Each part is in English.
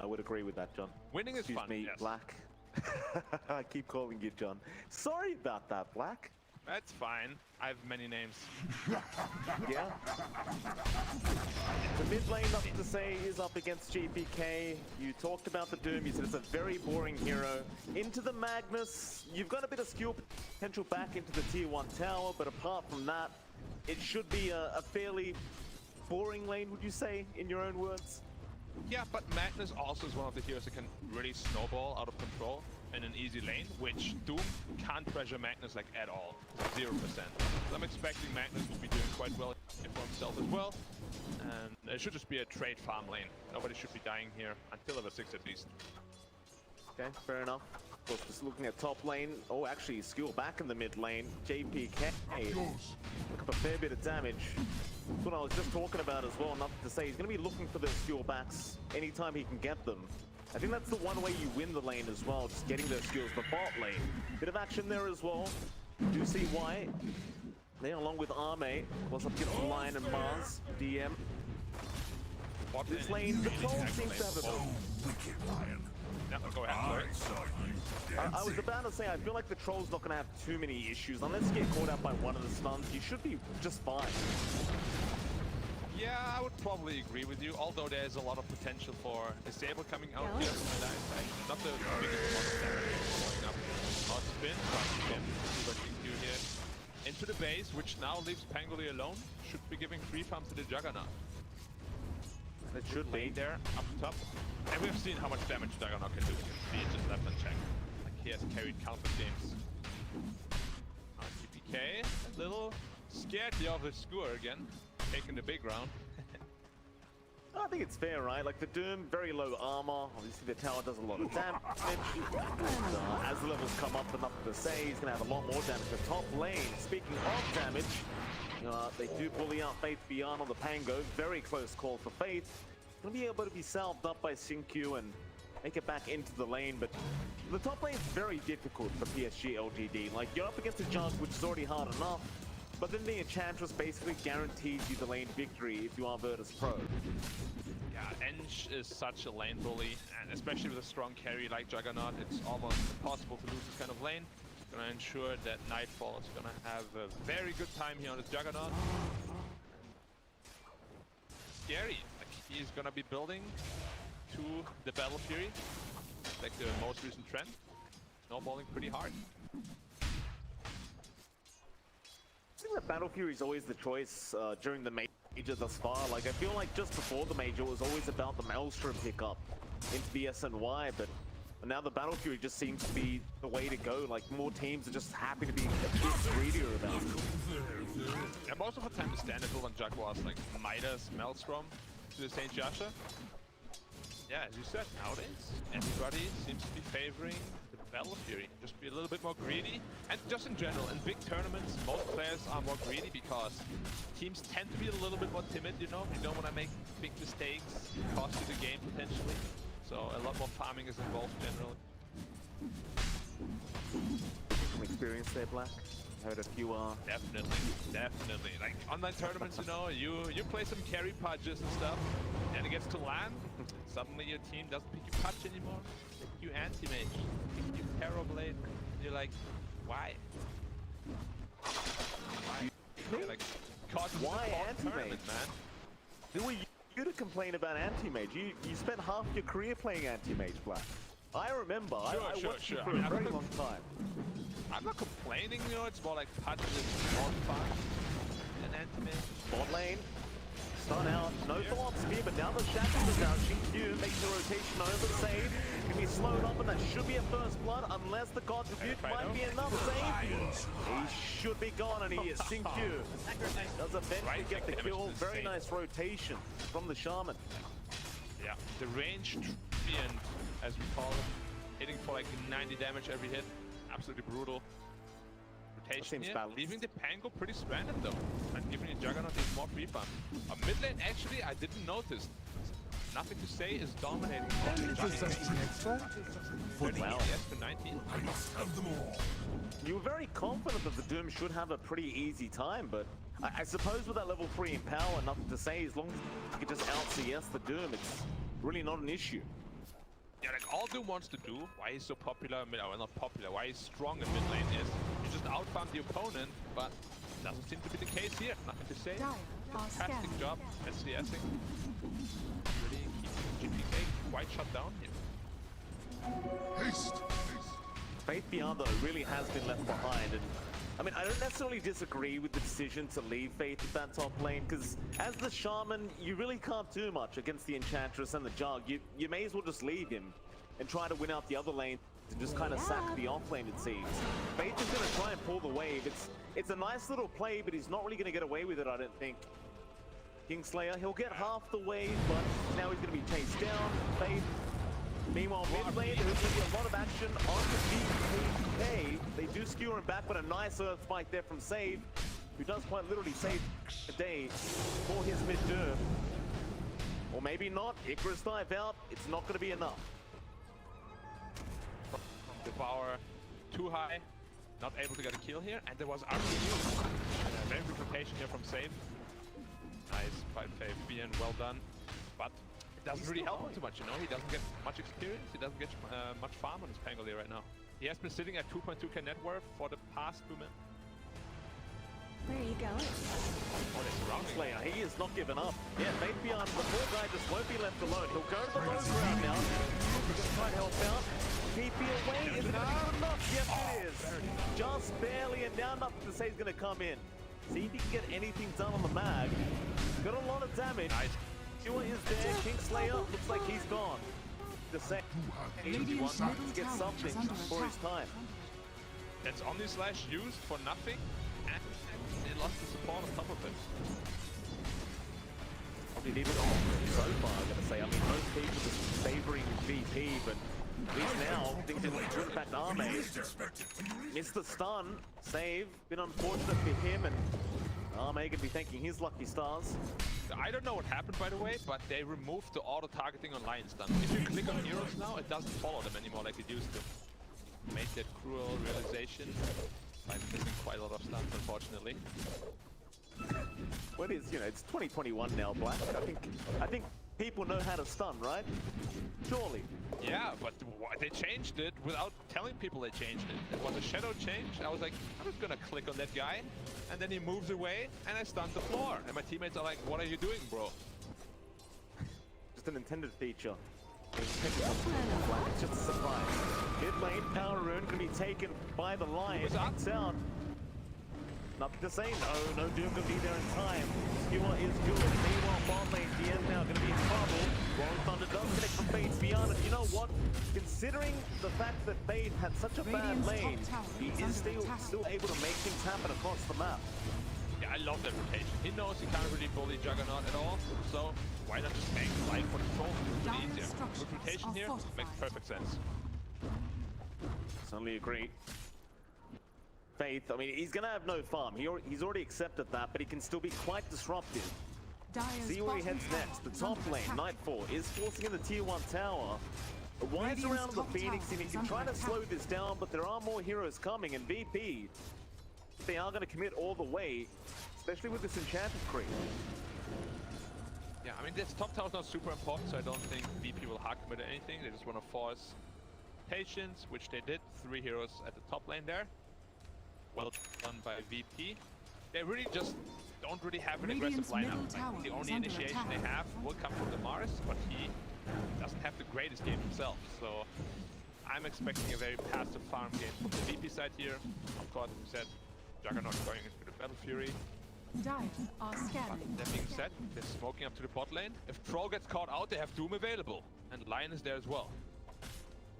I would agree with that, John. Winning is Excuse fun, me, yes. Black. I keep calling you John. Sorry about that, Black. That's fine. I have many names. Yeah. The mid lane, NothingToSay, is up against GPK. You talked about the Doom. You said it's a very boring hero. Into the Magnus. You've got a bit of skill potential back into the tier 1 tower, but apart from that, it should be a fairly boring lane, would you say, in your own words? Yeah, but Magnus also is one of the heroes that can really snowball out of control in an easy lane, which Doom can't pressure Magnus like at all. 0%. So I'm expecting Magnus will be doing quite well for himself as well. And it should just be a trade farm lane. Nobody should be dying here until level 6 at least. Okay, fair enough. Of course, just looking at top lane. Oh, actually, skill back in the mid lane. JPK. Look up a fair bit of damage. That's what I was just talking about as well. NothingToSay, he's going to be looking for those skill backs anytime he can get them. I think that's the one way you win the lane as well, just getting those skills. The bot lane, bit of action there as well. Do see why. There, along with Arme, was up against Lion and Mars, DM. This lane, the troll seems to have a... Oh, wicked Lion. Yeah, go ahead, sorry. I was about to say, I feel like the troll's not going to have too many issues. Unless you get caught out by one of the stuns, you should be just fine. Yeah, I would probably agree with you, although there's a lot of potential for Disable coming out here. Not the biggest amount of damage going up. Not spin, but XinQ here. Into the base, which now leaves Pangoli alone. Should be giving free farm to the Juggernaut. It should be there, up top. And we've seen how much damage Juggernaut can do. You can see it just left unchecked. Like he has carried countless games. GPK, a little scared here of the skewer again. Taking the big round. I think it's fair, right? Like the Doom, very low armor. Obviously the tower does a lot of damage. And, as the levels come up, NothingToSay, he's gonna have a lot more damage. The top lane, speaking of damage, they do bully out Faith Beyond on the Pango. Very close call for Faith. Gonna be able to be salved up by XinQ and make it back into the lane, but the top lane is very difficult for PSG.LGD. Like, you're up against a Jug, which is already hard enough. But then the Enchantress basically guarantees you the lane victory if you are Virtus.pro. Yeah, Ench is such a lane bully, and especially with a strong carry like Juggernaut, it's almost impossible to lose this kind of lane. Gonna ensure that Nightfall is gonna have a very good time here on this Juggernaut. Scary, like he's gonna be building to the Battle Fury, like the most recent trend, snowballing pretty hard. I think that Battle Fury is always the choice during the major thus far. Like, I feel like just before the major, it was always about the Maelstrom pickup into the SNY, but now the Battle Fury just seems to be the way to go. Like, more teams are just happy to be a bit greedier about it. Yeah, most of the time the standard build on Jug was like Midas, Maelstrom to the St. Joshua. Yeah, as you said, nowadays, everybody seems to be favoring the Battle Fury. Just be a little bit more greedy. And just in general, in big tournaments, most players are more greedy because teams tend to be a little bit more timid, you know? You don't want to make big mistakes, cost you the game potentially. So a lot more farming is involved generally. Some experience there, Black. I heard a few Definitely. Like online tournaments, you know, you play some carry pudges and stuff, and it gets to land. Suddenly your team doesn't pick you Pudge anymore, they pick you Anti-Mage, they pick you Terrorblade, and you're like, why? You're like, why Anti-Mage, man? Who are you to complain about Anti-Mage? You spent half your career playing Anti-Mage, Black. I remember, I watched you for a very long time. I'm not complaining, you know, it's more like Pudge is more fun than Anti-Mage. Bot lane. Start out, no follow-up spear, but now the Shackles is out. XinQ makes the rotation over, save. Can be slowed up, and that should be a first blood, unless the God's Rebuke might be enough save. He should be gone, and he is. XinQ does eventually get the kill. Very nice rotation from the Shaman. Yeah, the range champion, as we call him, hitting for like 90 damage every hit. Absolutely brutal. Rotation here, leaving the Pango pretty stranded though, and giving the Juggernaut these more free farm. Mid lane, actually, I didn't notice. NothingToSay is dominating. Wow. Yes, for 19. I must have them all. You were very confident that the Doom should have a pretty easy time, but I suppose with that level 3 in power, NothingToSay, as long as you can just out CS the Doom, it's really not an issue. Yeah, like all Doom wants to do, why he's so popular, well not popular, why he's strong in mid lane is you just outfarm the opponent, but doesn't seem to be the case here. Nothing to say. Fantastic job at CSing. Really keeping GPK quite shut down here. Haste! Faith Beyond though really has been left behind, and I mean I don't necessarily disagree with the decision to leave Faith at that top lane, because as the Shaman you really can't do much against the Enchantress and the Jug. You may as well just leave him and try to win out the other lane to just kind of sack the off lane, it seems. Faith is going to try and pull the wave. It's a nice little play, but he's not really going to get away with it, I don't think. Kingslayer, he'll get half the wave, but now he's going to be chased down. Faith. Meanwhile, mid lane, there's going to be a lot of action on the DK. They do skewer him back, but a nice earth spike there from Save, who does quite literally save the day for his mid-derm. Or maybe not. Icarus dive out. It's not going to be enough. Devour too high, not able to get a kill here, and there was RPU. Very good rotation here from Save. Nice 5-5 being well done, but it doesn't really help him too much, you know. He doesn't get much experience, he doesn't get much farm on his Pangolier right now. He has been sitting at 2.2k net worth for the past 2 minutes. Where are you going? Oh, they're surrounding him. Slayer, he is not giving up. Yeah, Faith Beyond, the poor guy just won't be left alone. He'll go to the low ground now. He's going to try and help out. TP away, is it enough? Yes, it is. Just barely, and now NothingToSay is going to come in. See if he can get anything done on the mag. Got a lot of damage. Nice. Tua is there. Kingslayer looks like he's gone. The same. He wants to get something for his time. That's Omni Slash used for nothing, and they lost the support on top of it. Probably leave it on so far, I'm going to say. I mean, most people just favoring VP, but at least now, things didn't win back to Arme. Missed the stun. Save. Been unfortunate for him, and Arme going to be thanking his lucky stars. I don't know what happened, by the way, but they removed the auto-targeting on Lion Stun. If you click on heroes now, it doesn't follow them anymore like it used to. Made that cruel realization by missing quite a lot of stuns, unfortunately. What is, you know, it's 2021 now, Black. I think people know how to stun, right? Surely. Yeah, but they changed it without telling people they changed it. It was a shadow change. I was like, I'm just gonna click on that guy, and then he moves away, and I stunned the floor. And my teammates are like, what are you doing, bro? Just an intended feature. It's just a surprise. Mid lane, Power Rune gonna be taken by the Lion. It's out. NothingToSay, no Doom gonna be there in time. Skewer is good. Meanwhile, bot lane, DM now gonna be in trouble. Rolling Thunder does connect from Fate's Beyond, and you know what? Considering the fact that Fate had such a bad lane, he is still able to make things happen across the map. Yeah, I love that rotation. He knows he can't really bully Juggernaut at all, so why not just make life for the troll? It's really easier. With rotation here, makes perfect sense. Certainly agree. Faith, I mean, he's gonna have no farm. He's already accepted that, but he can still be quite disruptive. See where he heads next. The top lane, Nightfall, is forcing in the tier 1 tower. Winds around the Phoenix, and he can try to slow this down, but there are more heroes coming, and VP, they are going to commit all the way, especially with this enchanted creep. Yeah, I mean, this top tower is not super important, so I don't think VP will hard commit anything. They just want to force patience, which they did. 3 heroes at the top lane there. Well done by VP. They really just don't really have an aggressive lineup. Like, the only initiation they have will come from the Mars, but he doesn't have the greatest game himself. So I'm expecting a very passive farm game from the VP side here. Of course, as we said, Juggernaut going into the Battle Fury. But that being said, they're smoking up to the bot lane. If Troll gets caught out, they have Doom available. And Lion is there as well.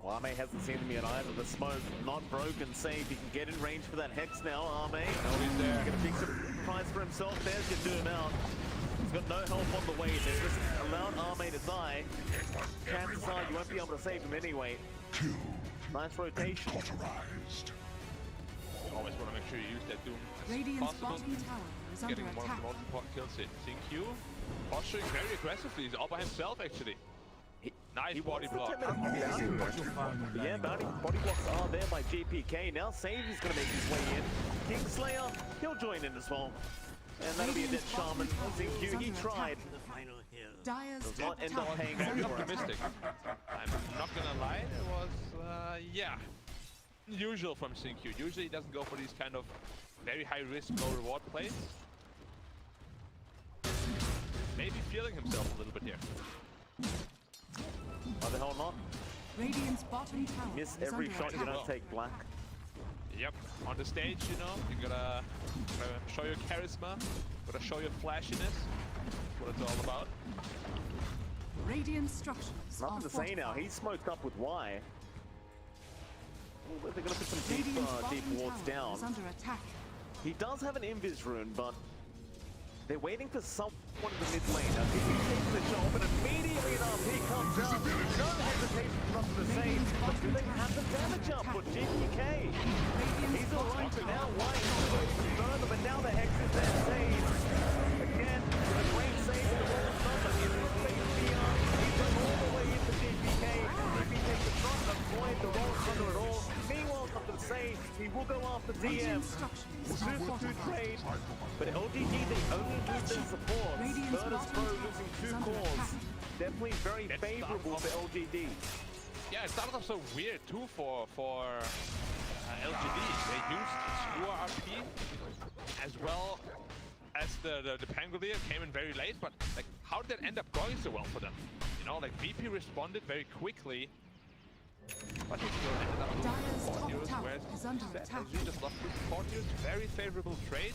Well, Arme hasn't seen them yet either. The smoke not broken. Save. He can get in range for that Hex now. Arme. Oh, he's there. He's going to pick some prize for himself. There's your Doom out. He's got no help on the way. They've just allowed Arme to die. Chances are you won't be able to save him anyway. Nice rotation. Always want to make sure you use that Doom as possible. Getting one of the most important kills in XinQ. Posturing very aggressively. He's all by himself, actually. Nice body block. Yeah, body blocks are there by GPK. Now Save is going to make his way in. Kingslayer, he'll join in as well. And that'll be a dead Shaman. XinQ, he tried. Dyer's Does top not end tower up paying is Very under optimistic. attack. I'm not gonna lie, it was, yeah, unusual from XinQ. Usually he doesn't go for these kind of very high risk, low reward plays. Maybe feeling himself a little bit here. Why the hell not? Radiant's bottom tower Miss is every under shot, you attack. don't take black. Yep, on the stage, you know, you gotta show your charisma, gotta show your flashiness. That's what it's all about. Radiant structures are Nothing to say now. fortified. He's smoked up with Y. Well, they're gonna put some deep, Radiant's deep bottom wards tower down. is under attack. He does have an invis rune, but they're waiting for someone in the mid lane. Now, if he takes the shot, but immediately enough, he comes out. No hesitation, nothing to say. But do they have the damage up for GPK? He's alright for now. Why is he going further? But now the Hex is there. Save. Again, with a great save in the wall of number. He's in space beyond. He's done all the way into GPK. If he takes the shot, avoid the roll under it all. Meanwhile, nothing to say. He will go after DM. Radiant structures are Super fortified. trade, but LGD they only lose their support. Radiant's Virtus.pro bottom losing tower 2 is under cores. attack. Definitely very Let's favorable start for LGD. Yeah, it started off so weird too for LGD. They used Skewer RP as well as the Pangolier came in very late, but like how did that end up going so well for them? You know, like VP responded very quickly, but he still ended up with Dyer's support top heroes, tower whereas is under instead, attack. LGD just lost with support heroes. Very favorable trade.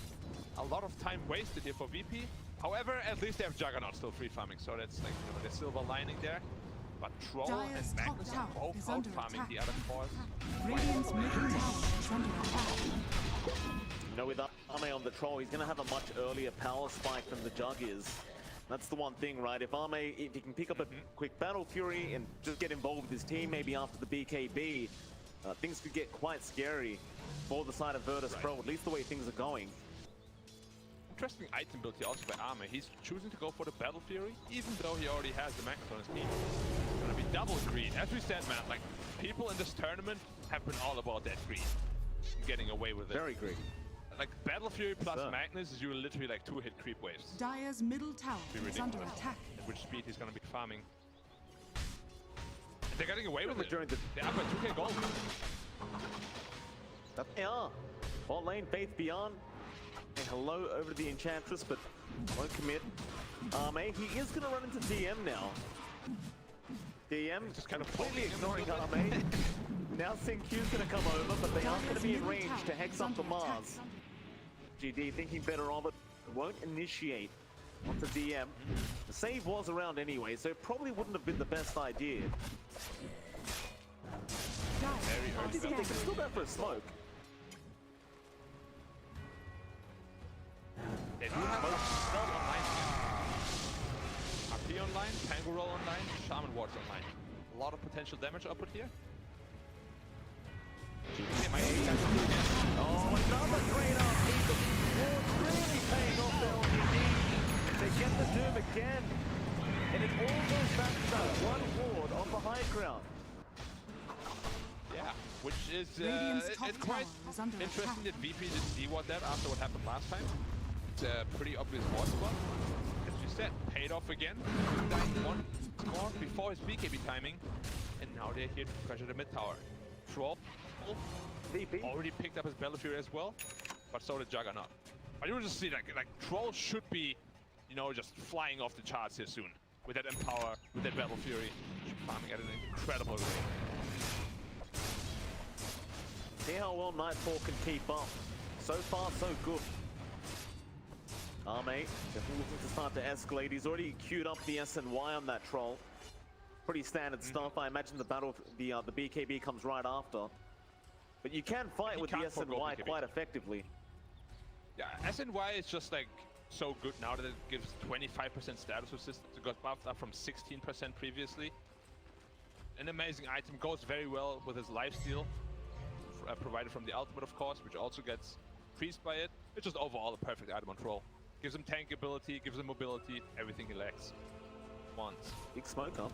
A lot of time wasted here for VP. However, at least they have Juggernaut still free farming, so that's like, you know, the silver lining there. But Troll Dyer's and top Magnus tower are both is out under farming attack. the other cores. Radiant's middle tower is under attack. You know, with Arme on the troll, he's going to have a much earlier power spike than the Jug is. That's the one thing, right? If Arme, if he can pick up a quick Battle Fury and just get involved with his team, maybe after the BKB, things could get quite scary for the side of Virtus.pro, at least the way things are going. Interesting item build here also by Arme. He's choosing to go for the Battle Fury, even though he already has the Magnus on his team. It's gonna be double green. As we said, man, like, people in this tournament have been all about that green. Getting away with it. Very greedy. Like, Battle Fury plus Sir. Magnus is you literally like 2-hit creep waves. Dyer's middle tower Be is under ridiculous. attack. At which speed he's gonna be farming. And they're getting away with it. During the- They're up by 2k gold. Yeah. Bot lane, Faith Beyond. And hello over to the Enchantress, but won't commit. Arme, he is going to run into DM now. DM Just kind of completely poking him ignoring a little Arme. Now XinQ's going to come over, but they aren't going to be in range to hex up the Mars. GD thinking better of it, won't initiate onto DM. The save was around anyway, so it probably wouldn't have been the best idea. Dyer Very are early They scanning. can still go for a smoke. They do have Spell online again. RP online, Tango Roll online, Shaman Wards online. A lot of potential damage output here. They might be able to do again. Oh, another great RP. The ward's really paying off there on DD. They get the Doom again. And it all goes back to that one ward on the high ground. Yeah, which is Radiant's top it's quite tower is under interesting attack. that VP didn't see that after what happened last time. It's a pretty obvious ward spot. As you said, paid off again. Dying one more before his BKB timing. And now they're here to pressure the mid tower. Troll VP. already picked up his Battle Fury as well, but so did Juggernaut. But you will just see like Troll should be, you know, just flying off the charts here soon. With that Empower, with that Battle Fury, farming at an incredible rate. See how well Nightfall can keep up. So far, so good. Arme definitely looking to start to escalate. He's already queued up the SNY on that troll. Pretty standard stuff. I imagine the BKB comes right after. But you can fight He with the can't forgo SNY BKB. quite effectively. Yeah, SNY is just like so good now that it gives 25% status resistance. It got buffed up from 16% previously. An amazing item, goes very well with his lifesteal, provided from the ultimate of course, which also gets increased by it. It's just overall a perfect item on Troll. Gives him tank ability, gives him mobility, everything he lacks. Once. Big smoke up.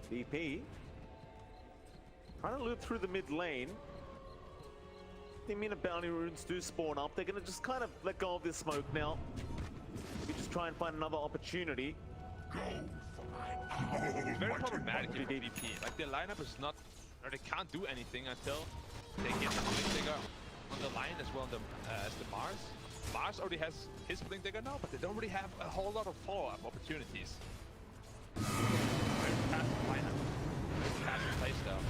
VP. Trying to loop through the mid lane. The minute bounty runes do spawn up, they're going to just kind of let go of this smoke now. Maybe just try and find another opportunity. Go It's very problematic for VP. Like their lineup is not, or they can't do anything until they get the Blink Digger on the line as well as the Mars. Mars already has his Blink Digger now, but they don't really have a whole lot of follow-up opportunities. Very passive lineup. Very passive playstyle.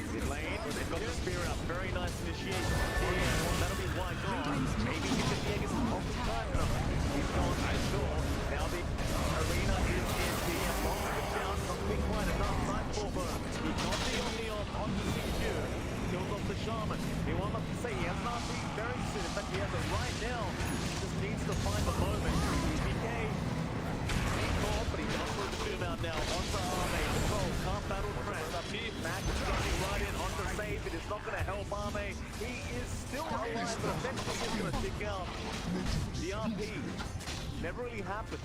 Mid lane, they've got the spear up. Very nice initiation. That'll be one gone. Maybe he can be against the top of time. He's gone, I saw. Now the arena is in the bomb down. Not being quite enough. Nightfall burn. He got the Omnion onto XinQ. Kills off the Shaman. He won't have to say he has an RP very soon. In fact, he has it right now. He just needs to find the moment. PK. But he does put the doom out now. Onto Arme. Control. Can't battle Trent. Max is running right in onto Save. It is not going to help Arme. He is still alive, but eventually he's going to stick out. The RP never really happened.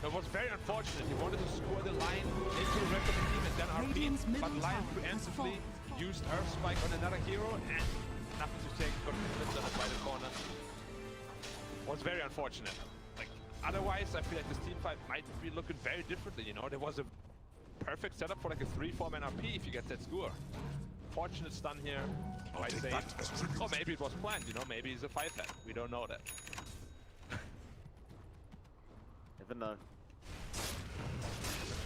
It was very unfortunate. He wanted to score the line into the rest of the team and then RP, but line preemptively used Earth Spike on another hero and nothing to take. Got flipped on it by the corner. Was very unfortunate. Otherwise, I feel like this team fight might be looking very differently, you know? There was a perfect setup for like a 3-4 man RP if you get that score. Fortunate stun here, I'd say. Or maybe it was planned, you know? Maybe it's a 5-head. We don't know that. Never know.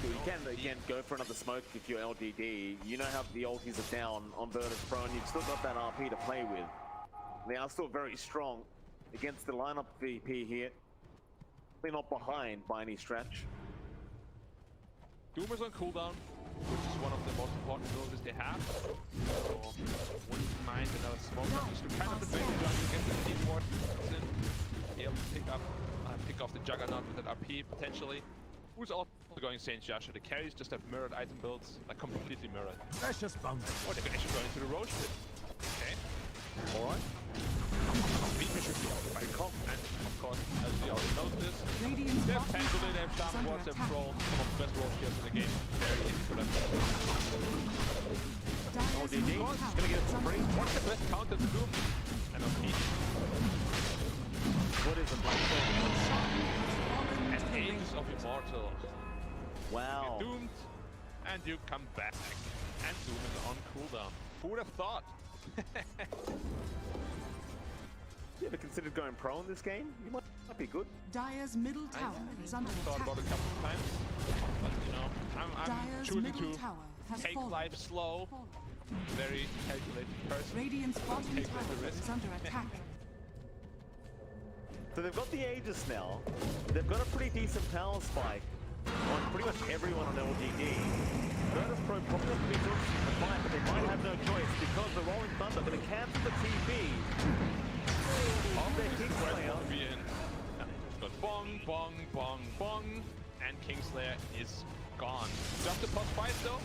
You can again go for another smoke if you're LGD. You know how the ultis are down on Virtus.pro and you've still got that RP to play with. They are still very strong against the lineup VP here. They're not behind by any stretch. Doom is on cooldown, which is one of the most important abilities they have. So wouldn't mind another smoke. Just to kind of debate the jungle, get the team more in, be able to pick off the Juggernaut with that RP potentially. Who's also going Saint Joshua? The carries just have mirrored item builds, like completely mirrored. Precious bounty. Oh, they're actually going to the Roche pit. Okay. Alright. Reaper should be occupied. And of course, as we already know this, they have Pangolin, they have Shaman Wars, they have Troll, some of the best role skills in the game. Very easy for them. LGD is gonna get it for free. What's the best counter to Doom? NLP. What is a black hole? And Ages of Immortal. Wow. You're doomed, and you come back. And Doom is on cooldown. Who would have thought? You ever considered going pro in this game? You might be good. Dire's middle tower is under Thought attack. about it a couple of times, but you know, I'm Dire's choosing middle to tower has take fallen. life slow. Very calculated person. Radiant's bottom Take tower the risk. is under attack. So they've got the Aegis now. They've got a pretty decent power spike on pretty much everyone on LGD. Virtus.pro probably have to be doing the fight, but they might have no choice because the Rolling Thunder are going to cancel the TP of their Kingslayer. Got bong, bong, bong, bong, and Kingslayer is gone. Just a plus 5 though,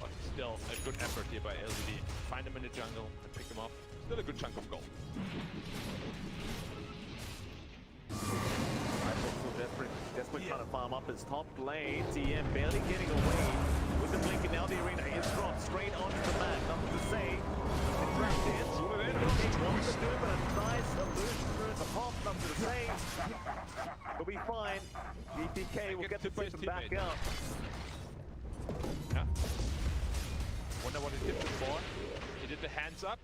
but still a good effort here by LGD. Find him in the jungle and pick him off. Still a good chunk of gold. Desperate trying to farm up his top lane. TM barely getting away with the blink, and now the arena is dropped straight onto the map. Nothing to say. Tracked in. He wants to do it, but a nice illusion through the pop. Nothing to say. We'll be fine. DPK will get the system back up. Yeah. Wonder what he did before. He did the hands up.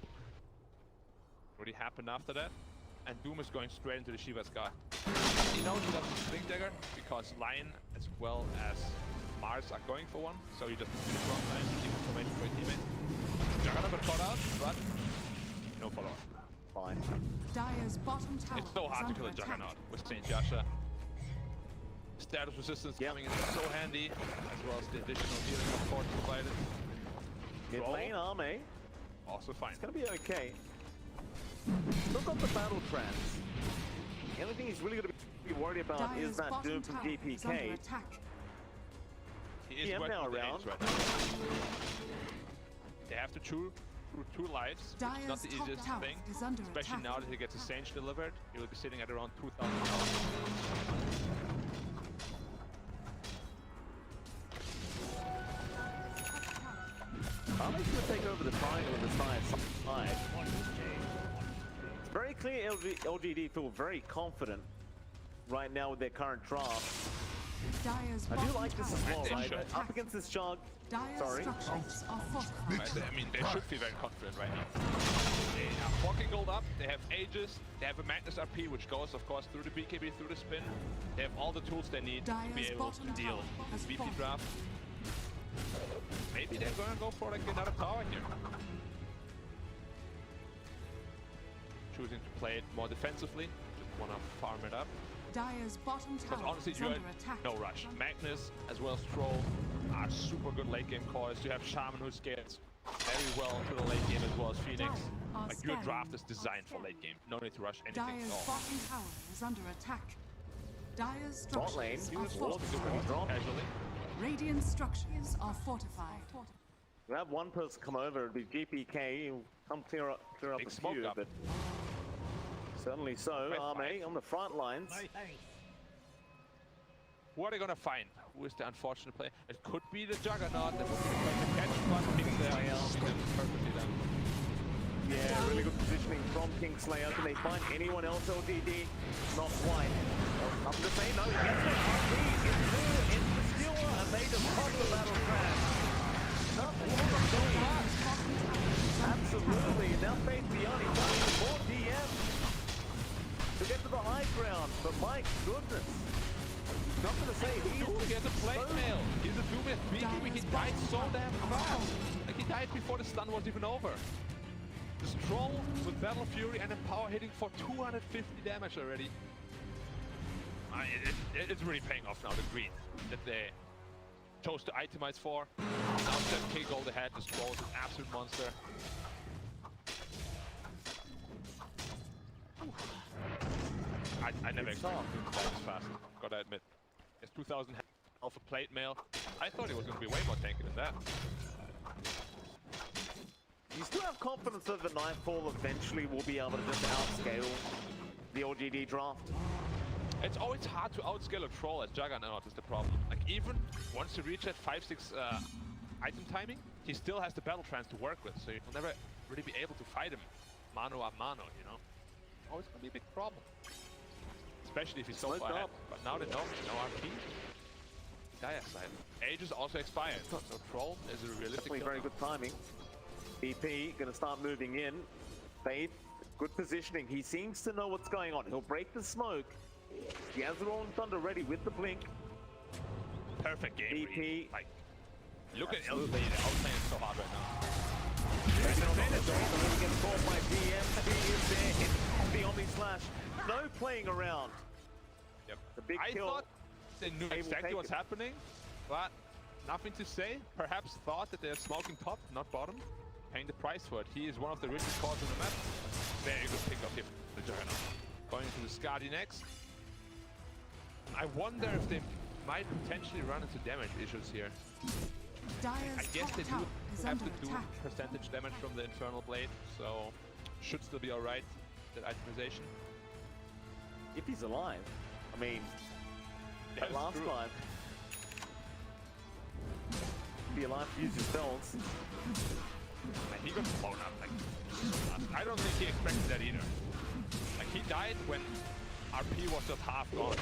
What happened after that? And Doom is going straight into the Shiva Sky. He knows he doesn't Blink Dagger because Lion as well as Mars are going for one, so he doesn't finish wrong and keep information for his teammate. Juggernaut got caught out, but no follow-up. Fine. Dire's bottom tower It's so hard to kill a Juggernaut with Saint Joshua. Status resistance coming in so handy, as well as the additional healing of course provided. Mid lane Arme. Also fine. It's gonna be okay. Still got the battle trance. The only thing he's really going to be worried about Dire's is that Doom from tower is under DPK. attack. He is TM working now with the around. aims right now. They have to chew through 2 lives, which is not Dire's the top easiest tower thing. is under Especially attack. now that he gets his Sage delivered, he will be sitting at around 2,000 health. Arme's going to take over the triangle on the side. It's very clear LGD feel very confident right now with their current draft. Dyer's I do bottom like this tower as well, is right? under Up attack. against this Jug. Dyer's Sorry. structures are fortified. Right? I mean, they should be very confident right now. They are fucking gold up. They have Aegis. They have a Magnus RP, which goes, of course, through the BKB, through the spin. They have all the tools they need to be Dyer's able to bottom deal tower has with VP fallen. draft. Maybe they're gonna go for like another tower here. Choosing to play it more defensively. Just wanna farm it up. Dyer's bottom Because tower honestly, is you under had attack. no rush. Magnus as well as Troll are super good late game cores. You have Shaman who scales very well into the late game as well as Phoenix. Dire are Like your scanning. draft is designed for late game. No need to rush anything Dyer's at all. bottom tower is under attack. Dyer's Bot lane. structures are Walk fortified. drop. Casually. Radiant structures are fortified. We have one person come over. It'd be GPK. He'll come clear up Big the smoke queue, up. but certainly so. Great Arme fight. on the front lines. Who are they gonna find? Who is the unfortunate player? It could be the Juggernaut. That would be the perfect catch, but Kingslayer see them perfectly done. Yeah, really good positioning from Kingslayer. Can they find anyone else, LGD? Not quite. Nothing to say, no. He gets it. RP into the stealer, and they just pop the battle crash. Nothing going on. Absolutely. Now Faith Beyond, he's got even more DM to get to the high ground. But my goodness. Nothing to say. He has a plate mail. He's a Doom with BKB. He died so damn fast. Like he died before the stun was even over. The Stroll with Battle Fury and Empower hitting for 250 damage already. It's really paying off now, the green that they chose to itemize for. Now 7k gold ahead, the Stroll is an absolute monster. I never expected him to die this fast, gotta admit. It's 2000 health for plate mail. I thought he was gonna be way more tanky than that. You still have confidence that the Nightfall eventually will be able to just outscale the LGD draft? It's always hard to outscale a troll as Juggernaut is the problem. Like even once you reach that 5-6 item timing, he still has the battle trance to work with, so you'll never really be able to fight him mano a mano, you know? Always gonna be a big problem. Especially if he's so far ahead. But now they know, no RP. Dire side. Age is also expired, so troll is a realistic Definitely kill very now. good timing. BP gonna start moving in. Faith, good positioning. He seems to know what's going on. He'll break the smoke. He has the Rolling Thunder ready with the blink. Perfect game BP. read. Like, look Absolutely. at LGD, they're outplaying so hard right now. He gets caught by DM. He is there. It's the Omni Slash. No playing around. Yep. The big I kill. thought they knew They will exactly take what's it. happening, but nothing to say. Perhaps thought that they're smoking top, not bottom. Paying the price for it. He is one of the richest cores on the map. Very good pick up here for the Juggernaut. Going to the Skadi next. I wonder if they might potentially run into damage issues here. Dyer's I guess top they do tower is have under to do attack. percentage damage from the Infernal Blade, so should still be alright, that itemization. If he's alive. I mean, that That's last true. time. Be alive to use his spells. And he got blown up, like, I don't think he expected that either. Like, he died when RP was just half gone.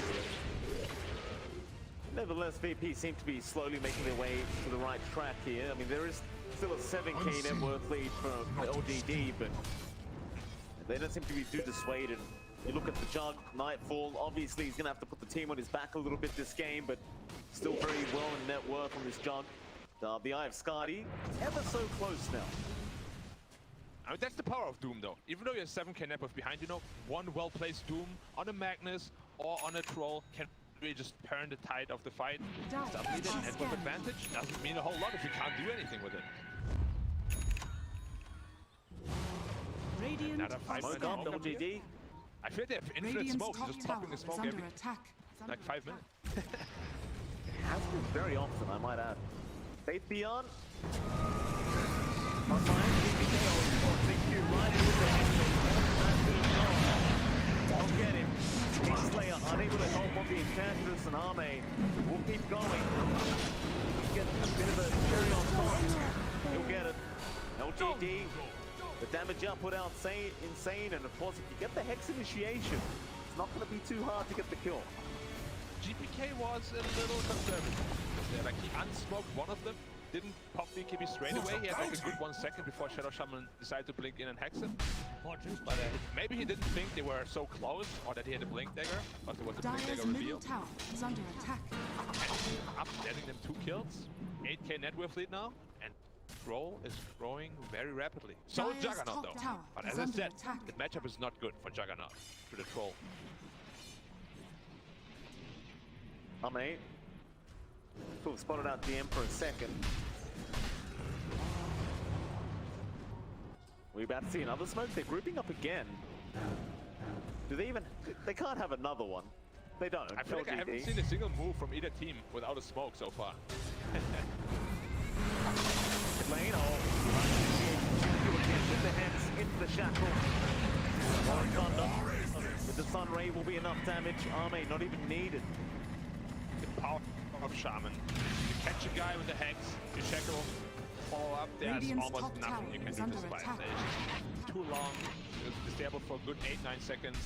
Nevertheless, VP seem to be slowly making their way to the right track here. I mean, there is still a 7k net worth lead for LGD, but they don't seem to be too dissuaded. You look at the Jug, Nightfall, obviously he's going to have to put the team on his back a little bit this game, but still very well in net worth on this Jug. The Eye of Skadi, ever so close now. I mean, that's the power of Doom, though. Even though you have 7k net worth behind, you know, one well-placed Doom on a Magnus or on a Troll can really just turn the tide of the fight. Suddenly the net worth advantage doesn't mean a whole lot if you can't do anything with it. Radiant Another are 5 minutes Smoke up, smoke up here. LGD. I feel they have infinite Radiant's smokes, top just tower popping the is smoke under every, attack. like 5 minutes. Has been very often, I might add. Faith Beyond. Front line, XinQ right into the I'll get him. Kingslayer unable to help on the Enchantress, and Arme will keep going. Get a bit of a cherry on top. He'll get it. LGD, the damage output out insane, and of course if you get the Hex initiation, it's not going to be too hard to get the kill. GPK was a little conservative. Like he unsmoked one of them, didn't pop BKB straight away. He had like a good 1 second before Shadow Shaman decided to blink in and hex him. But maybe he didn't think they were so close, or that he had a blink dagger, but there was a blink dagger reveal. Tower is under attack. Up, getting them 2 kills. 8k net worth lead now, and Troll is growing very rapidly. So is Juggernaut though. But as I said, the matchup is not good for Juggernaut to the Troll. Mate. Cool, spotted out DM for a second. We're about to see another smoke. They're grouping up again. Do they even... They can't have another one. They don't. I feel like I haven't seen a single move from either team without a smoke so far. Lane, with the hands into the shackle. Warren Thunder with the Sun Ray will be enough damage. Arme not even needed. The power of Shaman. You catch a guy with the hex, you shackle, follow up, there's Radiant's almost nothing you can do to spy stage. Too long, it was disabled for a good 8-9 seconds.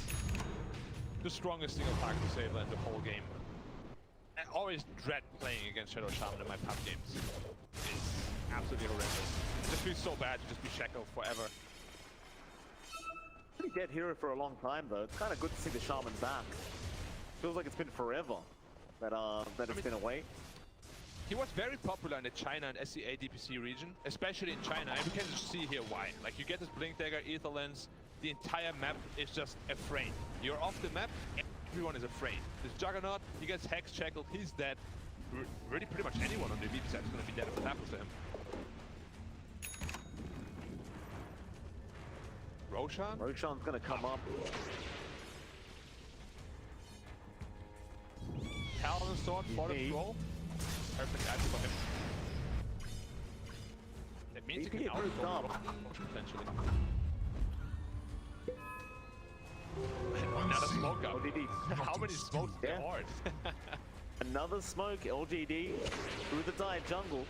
The strongest single target disabler in the whole game. I always dread playing against Shadow Shaman in my pub games. It's absolutely horrendous. It just feels so bad to just be shackled forever. Pretty dead hero for a long time though. It's kind of good to see the Shaman back. Feels like it's been forever that it's been away. He was very popular in the China and SCA DPC region, especially in China, and we can just see here why. Like, you get this Blink Dagger, Ether Lens, the entire map is just afraid. You're off the map, everyone is afraid. This Juggernaut, he gets hex shackled, he's dead. Really, pretty much anyone on the VP side is going to be dead if it happens to him. Roshan? Roshan's going to come up. Talon Sword for the Troll. Perfect answer for him. That means he can outthrow Roshan potentially. Another smoke up. How many smokes there are? Another smoke, LGD through the dive jungle.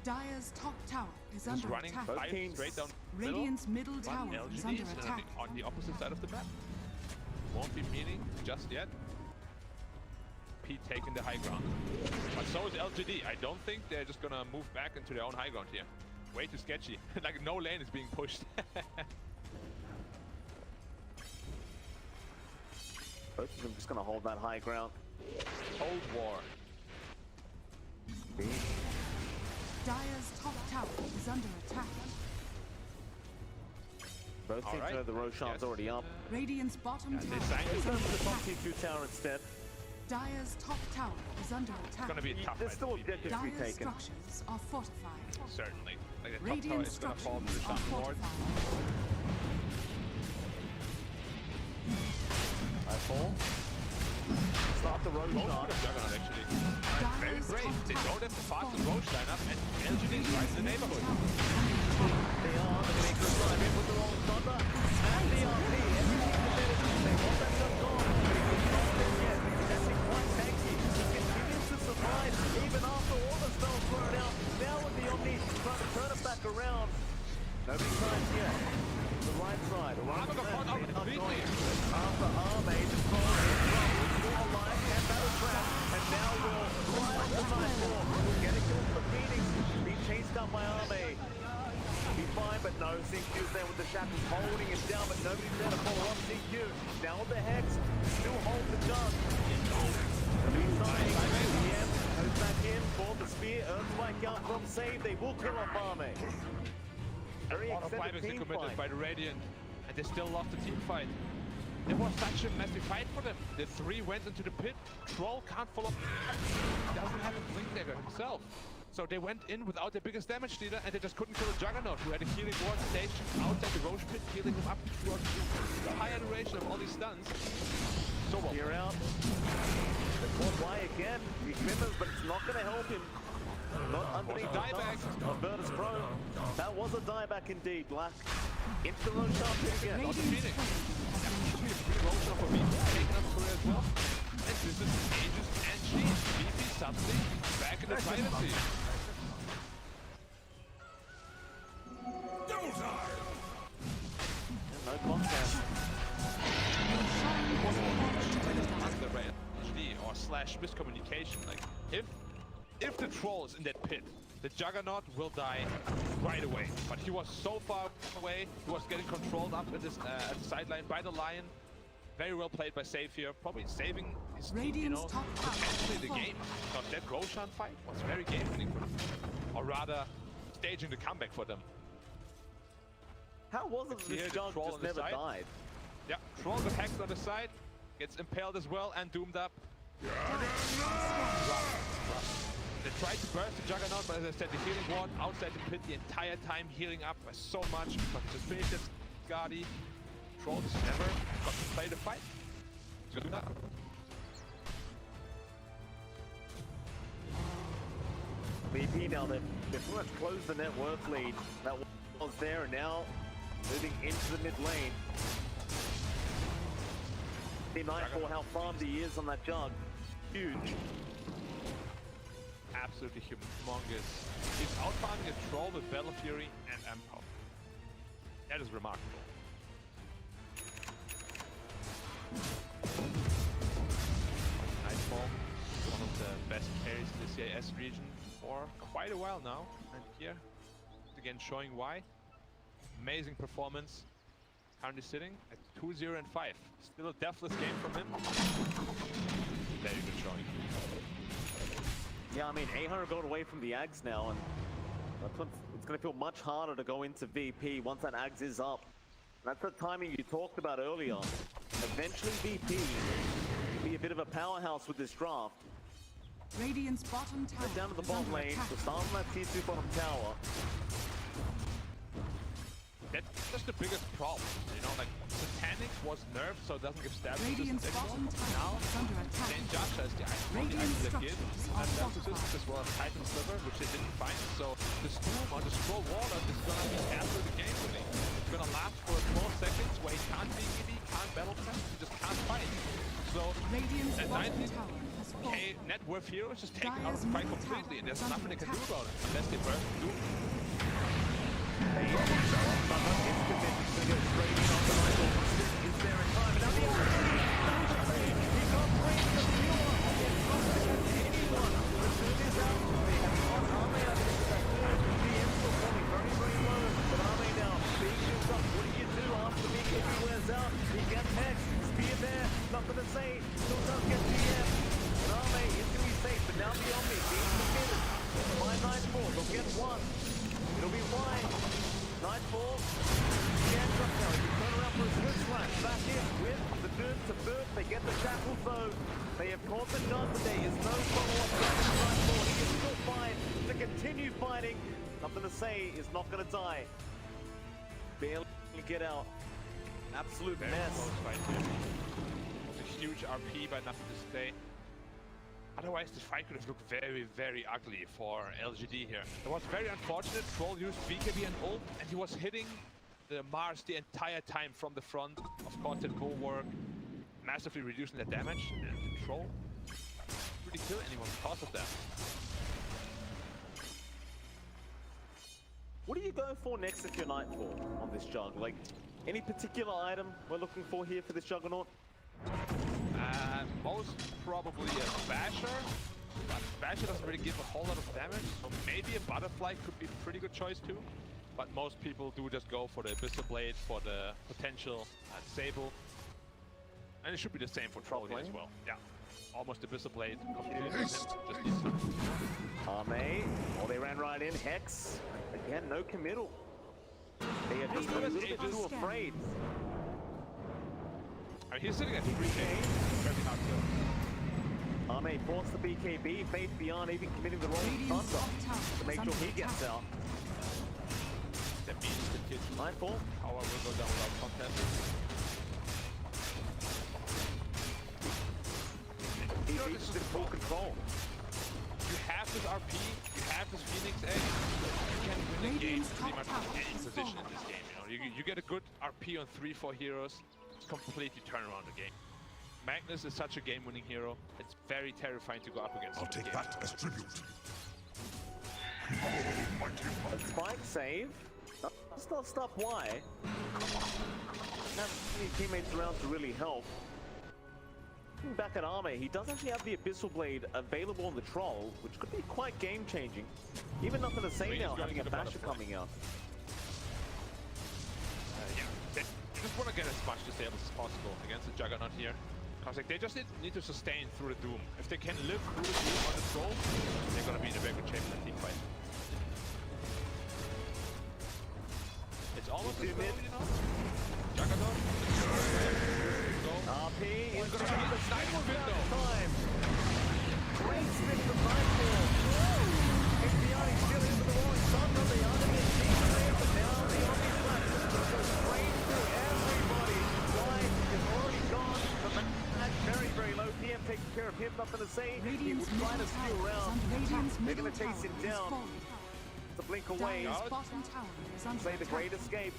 Dire's top tower is under running attack. 5 straight down Radiant's middle tower is under LGD attack. on the opposite side of the map. Won't be meeting just yet. P taking the high ground. But so is LGD. I don't think they're just gonna move back into their own high ground here. Way too sketchy. Like, no lane is being pushed. Both of them just gonna hold that high ground. Cold War. Dire's top tower is under attack. Both teams know the Roshan's already up. Radiant's bottom tower Let's is go under for the top attack. T2 tower instead. Dire's top tower is under It's attack. gonna be a tough There's fight. still objectives to be Dire's taken. structures are fortified. Certainly. Like, the top tower Radiant is gonna fall to the structures are Shaman Lord. fortified. Nightfall. Start the Roshan. Juggernaut, actually. Very Dire's brave. top They tower don't have the is fastest fortified. roach lineup, and LGD is right in the neighborhood. They are the big drive in with the rolling thunder. And the RP. They want that shot gone. But he could not win yet. He's actually quite tanky. He continues to survive even after all the spells thrown out. Now with the Omni trying to turn it back around. Nobody tries yet. The right side. Arme got caught out completely. After Arme, the throw in trouble. More life and battle trap. And now we're right on the Nightfall. Get a kill for Phoenix. Being chased up by Arme. He's fine, but no, XinQ's there with the shackles holding him down, but nobody's there to follow up XinQ. Now with the Hex, still holds the jump. DM goes back in for the spear, Earthspike out from save. They will kill off Arme. Very A lot of extended buybacks team committed fight. by the Radiant, and they still lost the team fight. There was such a massive fight for them. The 3 went into the pit. Troll can't follow up. He doesn't have a Blink Dagger himself. So they went in without their biggest damage dealer, and they just couldn't kill the Juggernaut, who had a healing ward stationed outside the Roche pit, healing him up throughout the entire duration of all these stuns. So well. Here out. The quad Y again. He glimmers, but it's not going to help him. Not underneath the dieback of Virtus.pro. That was a dieback indeed, Black. Into the Roshan pit again. Not the Phoenix. Actually, a free Roshan for me, taken up for it as well. And this is Aegis and Cheese. BP suddenly back in the privacy. No contest. Under by LGD, or miscommunication. Like, if the troll is in that pit, the Juggernaut will die right away. But he was so far away, he was getting controlled up at the sideline by the Lion. Very well played by Save here, probably saving his team, you know, potentially the game. Because that Roshan fight was very game-winning for them. Or rather, staging the comeback for them. How was it this Jug just never died? Yeah, Troll got hacked on the side, gets impaled as well and doomed up. They tried to burst the Juggernaut, but as I said, the healing ward outside the pit the entire time, healing up by so much. But just finished this Guardi. Troll just never got to play the fight. He's gonna do that. VP now, they've pretty much closed the net worth lead. That was there, and now moving into the mid lane. See Nightfall, how farmed he is on that Jug. Huge. Absolutely humongous. He's outfarming a Troll with Battle Fury and Empower. That is remarkable. Nightfall, one of the best carries in the CIS region for quite a while now. And here, again showing why. Amazing performance. Currently sitting at 2-0 and 5. Still a deathless game from him. Very good showing. Yeah, I mean, 800 got away from the Ags now, and that's when it's going to feel much harder to go into VP once that Ags is up. That's the timing you talked about earlier. Eventually VP will be a bit of a powerhouse with this draft. Radiant's bottom tower Down to the is bottom under lane, attack. to start on that tier 2 bottom tower. That's just the biggest problem, you know, like Satanic was nerfed so it doesn't give stab Radiant's resistance bottom anymore. tower Now, is under attack. Saint Joshua is the only Radiant item that gives structures and are stab resistance as well as Titan Sliver, which they didn't find. So the Storm or the Scroll Warlock is gonna be after the game for me. It's gonna last for 12 seconds where he can't BKB, can't battle test, he just can't fight. So Radiant's at bottom 19 tower has fallen. net worth hero is just taken out of Dire's the fight middle completely, and there's tower is nothing they can under do about it unless they burst the Doom. Nothing to say, still does get DM. And Arme is going to be safe, but now the Omni being committed by Nightfall. They'll get one. It'll be wide. Nightfall stands up now. He can turn around for a good slash. Back in with the Doom to boot. They get the shackles though. They have caught the gun, but there is no follow-up from Nightfall. He is still fine to continue fighting. Nothing to say, is not going to die. Barely get out. Absolute Very mess. close fight here. Huge RP by NothingToSay. Otherwise, this fight could have looked very, very ugly for LGD here. It was very unfortunate. Troll used BKB and ult, and he was hitting the Mars the entire time from the front. Of course, that bulwark massively reducing the damage, and the Troll didn't really kill anyone because of that. What do you go for next if you're Nightfall on this Jug? Like, any particular item we're looking for here for this Juggernaut? Most probably a Basher, but Basher doesn't really give a whole lot of damage, so maybe a Butterfly could be a pretty good choice too. But most people do just go for the Abyssal Blade for the potential Sable. And it should be the same for Troll here as well. Yeah, almost Abyssal Blade completed with him. Just needs time. Arme, oh, they ran right in. Hex, again, no committal. They are just a little bit too afraid. I mean, he's sitting at 3K. Very hard to. Arme forced the BKB. Faith Beyond even committing the wrong thunder to make sure he gets out. That means the kid's Nightfall. power will go down without contest. He's just in full control. You have this RP, you have this Phoenix Egg, you can win a game pretty much in any position in this game. You know, you get a good RP on 3-4 heroes, completely turn around the game. Magnus is such a game-winning hero. It's very terrifying to go up against. I'll take that as tribute. Spike save. That's not stop why. Not many teammates around to really help. looking back at Arme, he does actually have the Abyssal Blade available on the Troll, which could be quite game-changing. Even NothingToSay now having a Basher coming out. Yeah, they just want to get as much disables as possible against the Juggernaut here. Because like, they just need to sustain through the Doom. If they can live through the Doom on the Troll, they're going to be in a very good shape in the team fight. It's almost as though, you know, Juggernaut. RP is going to be the Nightfall window. Time. Great spin from Nightfall. XinQ still into the wall. Sun on the other end. Kingslayer, but now the Omni Flash is going to go straight through everybody. Life is already gone. The match very, very low. PM taking care of him. NothingToSay. He was trying to steal around. They're going to chase him down. To blink away. Play the great escape.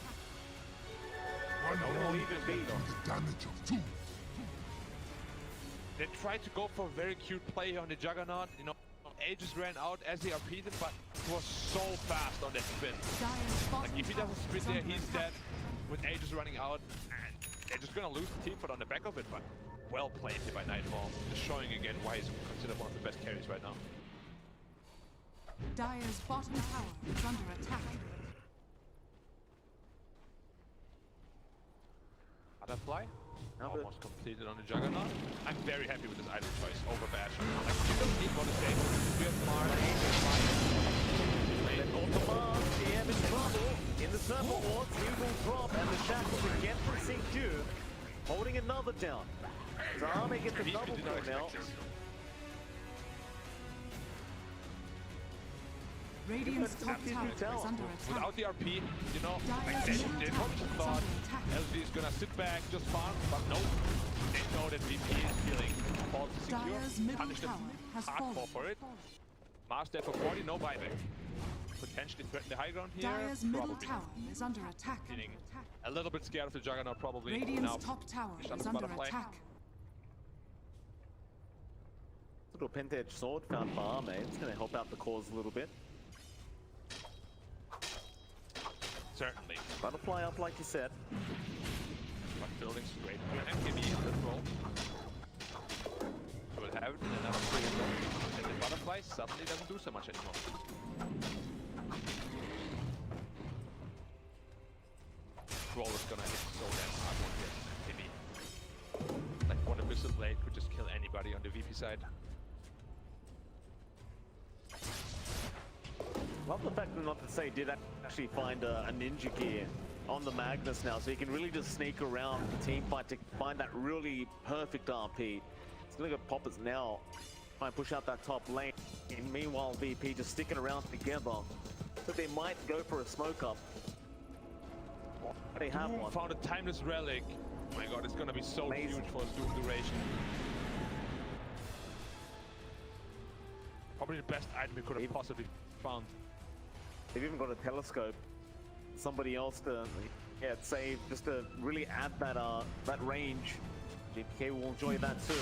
One Don't round leave it be. the damage of two. They tried to go for a very cute play on the Juggernaut. You know, Aegis ran out as they RP'd him, but he was so fast on that spin. Like, if he doesn't spin there, he's dead. With Aegis running out, and they're just gonna lose the team fight on the back of it, but well played here by Nightfall. Just showing again why he's considered one of the best carries right now. Dire's bottom tower is under attack. Butterfly, almost completed on the Juggernaut. I'm very happy with this item choice over Basher. Like, you don't need what to say. We have Mars, Then Ultimar, PM in trouble. In the Thermal Wards, he will drop, and the shackles again from XinQ, holding another down. So Arme gets a double kill now. Radiant's top tower is under attack. without the RP, you know, like they probably just thought LG is gonna sit back, just farm, but no. They know that VP is feeling balls to Dire's secure. middle Punish them tower has hardcore fallen. for it. Mars there for 40, no buyback. Potentially threaten the high ground here. Dire's middle Probably tower is under attack. feeling a little bit scared of the Juggernaut, probably. Radiant's Now, top tower shut is the under butterfly. attack. Little Pentedge sword found by Arme. It's going to help out the cause a little bit. certainly. Butterfly up like you said. But building's great. MKB in this role. We'll have it in another 3 as well. And the butterfly suddenly doesn't do so much anymore. Troll is gonna hit so damn hard one here. Maybe. Like one Abyssal Blade could just kill anybody on the VP side. Love the fact that NothingToSay did actually find a ninja gear on the Magnus now, so he can really just sneak around the team fight to find that really perfect RP. He's gonna go Poppers now, try and push out that top lane. And meanwhile, VP just sticking around together, so they might go for a smoke up. They have Doom one. found a timeless relic. Oh my god, it's gonna be so Amazing. huge for his Doom duration. Probably the best item we could have possibly found. They've even got a telescope. Somebody else to save just to really add that range. JPK will enjoy that too.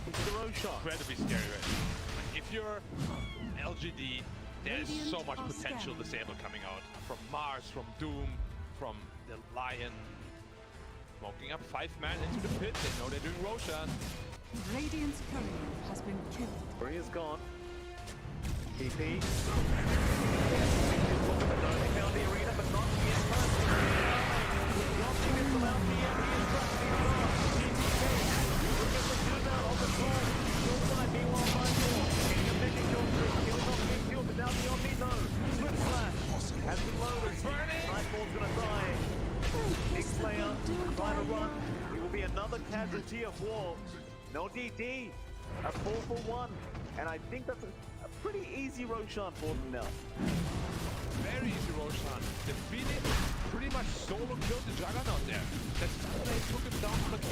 Into the road shot. Incredibly scary right now. Like, if you're LGD, there's so much potential disable coming out. From Mars, from Doom, from the Lion. Smoking up 5 man into the pit. They know they're doing Roshan. Radiant's courier has been killed. Three is gone. TP. They found the arena, but not yet. Watching it from out the end. He is trusting on. JPK. Look at the two now on the floor. Still side, meanwhile, Nightfall. Getting a big kill through. Killing off the kill, but now the Omni, no. Flip slash. Has been loaded. Nightfall's gonna die. Kingslayer trying to run. It will be another casualty of war. No DD. A 4-for-1. And I think that's a pretty easy Roshan for them now. Very easy Roshan. The Phoenix pretty much solo killed the Juggernaut there. That's how they took him down for like 8%,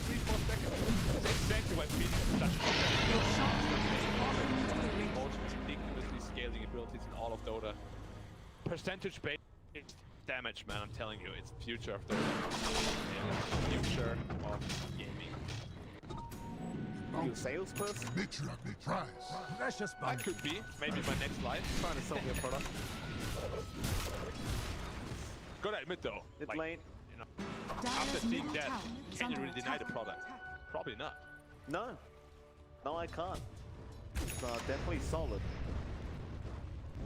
3-4 seconds. That's exactly why Phoenix is such a most ridiculously scaling abilities in all of Dota. Percentage-based damage, man, I'm telling you, it's the future of Dota. Yeah, future of gaming. You a salesperson? Matriarch tries. Precious I could be, maybe my next life. Trying to sell me a product. Gotta admit though, Mid like, lane. you know, after seeing middle that, tower is can you under really deny the attack. product? Probably not. No. No, I can't. It's definitely solid.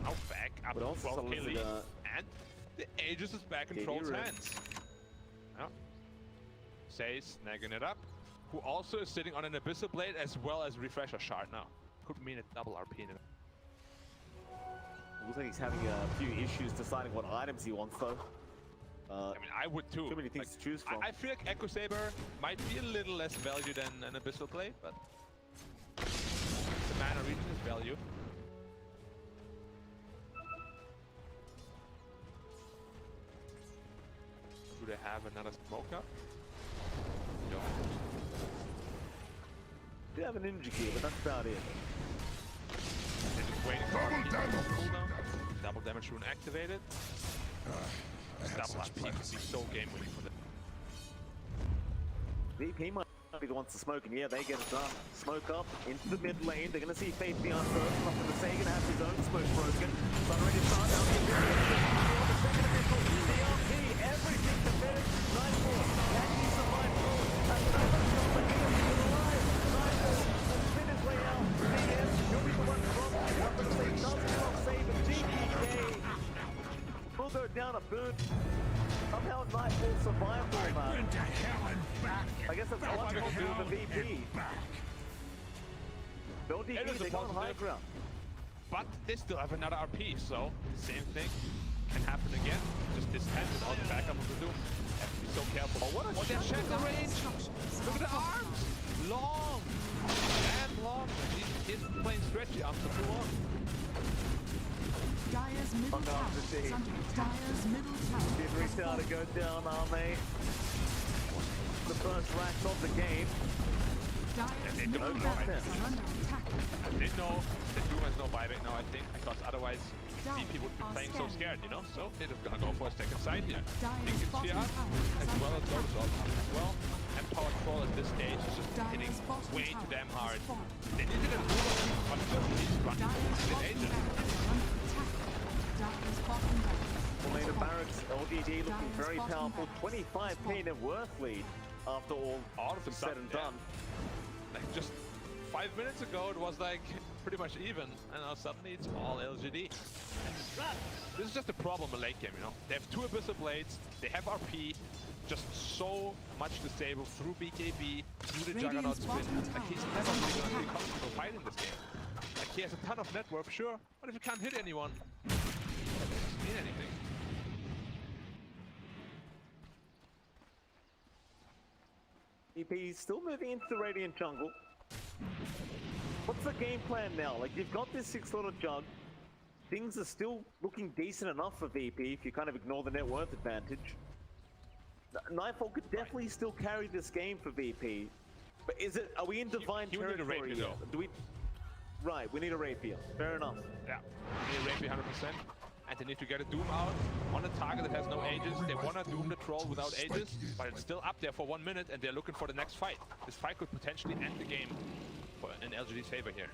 Now back up But to also 12k solid, lead, and the Aegis is back in KD Troll's room. hands. Yeah. Say snagging it up, who also is sitting on an Abyssal Blade as well as Refresher Shard now. Could mean a double RP in it. Looks like he's having a few issues deciding what items he wants though. I mean, I would too. Too many things to choose from. I feel like Echo Saber might be a little less value than an Abyssal Blade, but the mana region is value. Do they have another smoke up? No. They have an ninja gear, but that's about it. They're just waiting for Double RP damage. cooldown. Double damage rune activated. Double RP could be so game winning for them. VP might be the ones to smoke, and yeah, they get it done. Smoke up into the mid lane. They're going to see Faith beyond first. NothingToSay going to have his own smoke broken. Sun ready to start out. The second official, DRP, everything to finish. Nightfall, can he survive through? That's another shot, but he's alive. Nightfall will spin his way out. DS, he'll be the one from NothingToSay does not save a GPK. Will go down a boot. Somehow Nightfall survived all that. Been to hell and back. I guess that's one to positive of the VP. LGD, It is a they got on high positive. ground. But they still have another RP, so same thing can happen again. Just dishanded on the backup of the Doom. Have to be so careful. Oh, what a shot. shadow range! Look at the arms! Long! And long! He's playing stretchy after too long. Dire's middle Under tower the is sea. under attack. Dire's middle tower Did has reach out to fallen. go down, Arme. The first racks of the game. Dire's they middle don't barracks know. are under attack. They know the Doom has no buyback now, I think, because otherwise VP would be playing so scared, you know? So they're just gonna go for a second side here. Dire's Thinking bottom Fiat, tower is as well under as those attack. as well. And Power Troll at this stage is just hitting Dire's bottom way tower too damn has hard. fallen. They needed a Doom, but he's running Dire's with bottom Agent. barracks are under attack. Dire's bottom barracks Elena has fallen. Barracks, LGD looking Dire's very bottom powerful. barracks 25k net worth lead after all All of a said sudden, and yeah. done. Like just 5 minutes ago, it was like pretty much even, and now suddenly it's all LGD. This is just a problem in late game, you know. They have two Abyssal Blades, they have RP, just so much disable through BKB, through the Juggernaut Radiant's spin. bottom Like he's tower never is really under gonna be attack. comfortable fighting this game. Like he has a ton of net worth, sure, but if you can't hit anyone, that doesn't mean anything. VP still moving into the Radiant jungle. What's the game plan now? Like, you've got this 6-slotted jug. Things are still looking decent enough for VP if you kind of ignore the net worth advantage. Nightfall could definitely still carry this game for VP. But is it, are we in divine he would need a territory rapier, here? though. Do we? Right, we need a rapier. Fair enough. Yeah, they need a rapier 100%. And they need to get a Doom out on a target that has no Aegis. They want to Doom the Troll without Aegis, but it's still up there for 1 minute and they're looking for the next fight. This fight could potentially end the game for in LGD's favor here.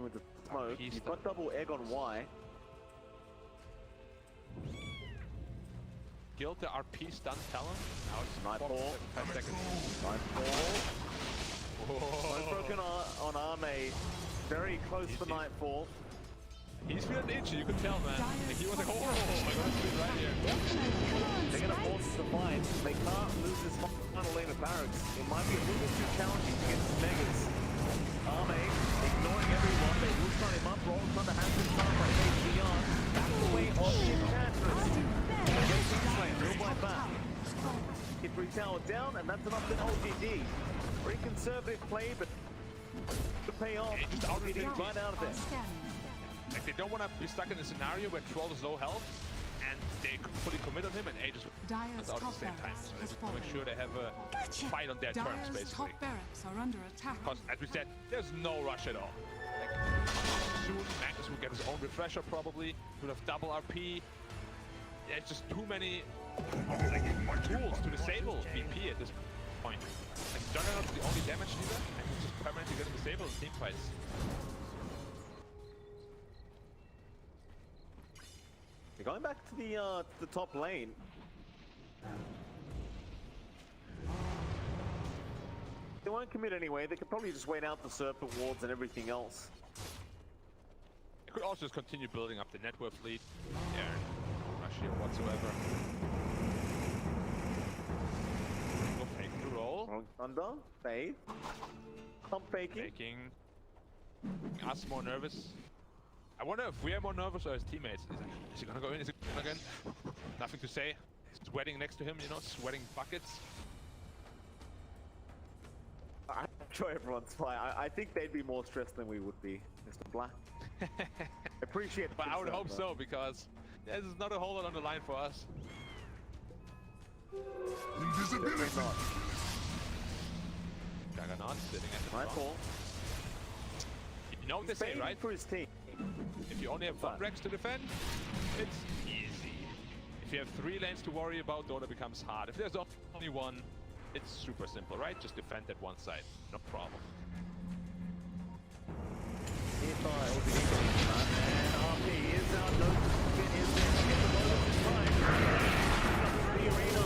With the smoke, he's you've the- got double egg on Y. Guild the RP stun talent. Now it's Nightfall. 5 seconds. Nightfall. Whoa. Smoke broken on Arme. Very close for Nightfall. He's feeling itchy, you could tell, man. Like, he was like, oh, my God, it's right here. They're going to force us to fight. They can't lose this final lane of barracks. It might be a little bit too challenging to get to Megas. Arme ignoring everyone. They will start him up. Roll's trying to have some time by Beyond. Back away off the Enchantress. Against Kingslayer. Real by back. Hit 3 tower down, and that's enough to LGD. Very conservative play, but to pay off. Yeah, just out of LGD the right out of there. Like, they don't want to be stuck in a scenario where Troll is low health and they could fully commit on him and Aegis Dire's out at top the same time. barracks So they has just want to make fallen. sure they have a fight on their terms, Dire's basically. top barracks are under attack. Because, as we said, there's no rush at all. Like, soon Magnus will get his own refresher, probably. He'll have double RP. There's just too many tools to disable VP at this point. Like, Juggernaut is the only damage dealer, and he's just permanently getting disabled in team fights. Going back to the top lane. They won't commit anyway. They could probably just wait out the Serpent wards and everything else. You could also just continue building up the network fleet. Yeah, no rush here whatsoever. Go fake the roll. Wrong thunder. Fade. Pump faking. Faking. Us more nervous. I wonder if we are more nervous or his teammates. Is he gonna go in? Is he gonna go in? Nothing to say. Sweating next to him, you know, sweating buckets. I'm sure everyone's fine. I think they'd be more stressed than we would be, Mr. Black. Appreciate the But I would concern, hope though. so, because there's not a whole lot on the line for us. Invisibility. Not. Juggernaut sitting at the Nightfall. front. You know what they He's say, fading right? for his team. If you only have one Rex to defend, it's easy. If you have 3 lanes to worry about, DotA becomes hard. If there's only one, it's super simple, right? Just defend that one side, no problem. He thought it would be easy, and RP is out. No spin is there. Get the ball this time. The arena.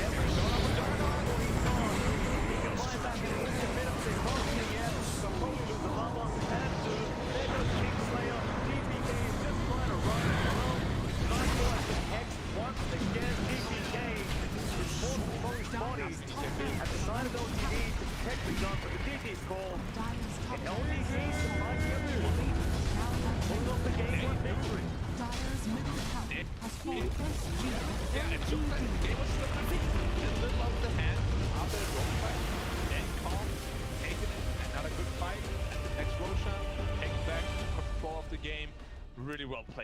Every shot of a Juggernaut. He's gone. He can fly back in 50 minutes. He's holding it yet. So probably lose the armor. And two. There goes Kingslayer. TPK is just trying to run it well. Nightfall has been X once again. TPK is forced to throw his body at the side of LGD to protect the gun, but the DT's call. Dyer's top And tower LGD is survived everyone. Hold off the game one victory. Dyer's middle tower has fallen close to Yeah, it took like the game was slipping a little out of the hand after the roll fight. Then calm, taking it, another good fight, and the next roll shot, taking back control of the game. Really well played.